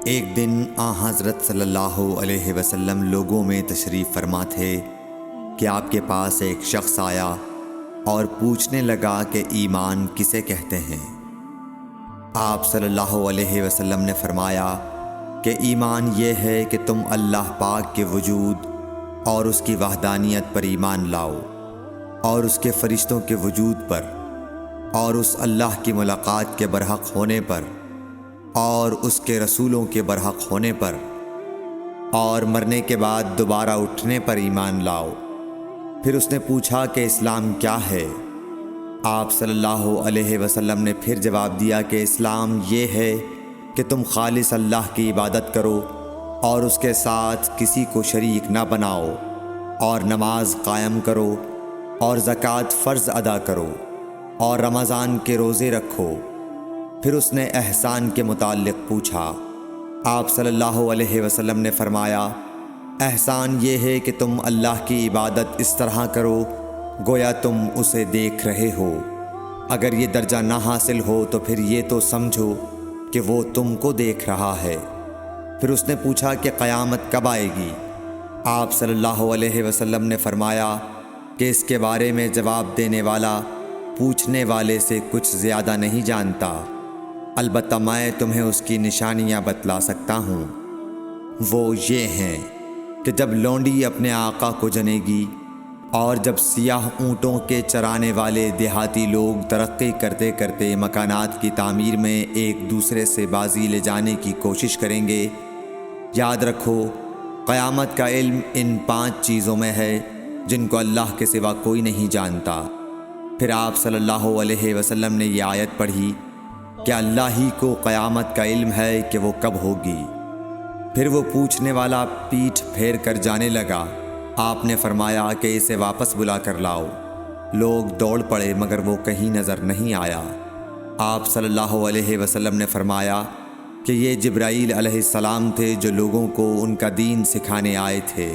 ایک دن حضرت صلی اللہ علیہ وسلم لوگوں میں تشریف فرما تھے کہ آپ کے پاس ایک شخص آیا اور پوچھنے لگا کہ ایمان کسے کہتے ہیں۔ آپ صلی اللہ علیہ وسلم نے فرمایا کہ ایمان یہ ہے کہ تم اللہ پاک کے وجود اور اس کی وحدانیت پر ایمان لاؤ، اور اس کے فرشتوں کے وجود پر، اور اس اللہ کی ملاقات کے برحق ہونے پر، اور اس کے رسولوں کے برحق ہونے پر، اور مرنے کے بعد دوبارہ اٹھنے پر ایمان لاؤ۔ پھر اس نے پوچھا کہ اسلام کیا ہے؟ آپ صلی اللہ علیہ وسلم نے پھر جواب دیا کہ اسلام یہ ہے کہ تم خالص اللہ کی عبادت کرو اور اس کے ساتھ کسی کو شریک نہ بناؤ، اور نماز قائم کرو، اور زکوٰۃ فرض ادا کرو، اور رمضان کے روزے رکھو۔ پھر اس نے احسان کے متعلق پوچھا۔ آپ صلی اللہ علیہ وسلم نے فرمایا، احسان یہ ہے کہ تم اللہ کی عبادت اس طرح کرو گویا تم اسے دیکھ رہے ہو۔ اگر یہ درجہ نہ حاصل ہو تو پھر یہ تو سمجھو کہ وہ تم کو دیکھ رہا ہے۔ پھر اس نے پوچھا کہ قیامت کب آئے گی؟ آپ صلی اللہ علیہ وسلم نے فرمایا کہ اس کے بارے میں جواب دینے والا پوچھنے والے سے کچھ زیادہ نہیں جانتا، البتہ میں تمہیں اس کی نشانیاں بتلا سکتا ہوں۔ وہ یہ ہیں کہ جب لونڈی اپنے آقا کو جنے گی، اور جب سیاہ اونٹوں کے چرانے والے دیہاتی لوگ ترقی کرتے کرتے مکانات کی تعمیر میں ایک دوسرے سے بازی لے جانے کی کوشش کریں گے، یاد رکھو قیامت کا علم ان 5 چیزوں میں ہے جن کو اللہ کے سوا کوئی نہیں جانتا۔ پھر آپ صلی اللہ علیہ وسلم نے یہ آیت پڑھی کہ اللہ ہی کو قیامت کا علم ہے کہ وہ کب ہوگی۔ پھر وہ پوچھنے والا پیٹھ پھیر کر جانے لگا۔ آپ نے فرمایا کہ اسے واپس بلا کر لاؤ۔ لوگ دوڑ پڑے مگر وہ کہیں نظر نہیں آیا۔ آپ صلی اللہ علیہ وسلم نے فرمایا کہ یہ جبرائیل علیہ السلام تھے جو لوگوں کو ان کا دین سکھانے آئے تھے۔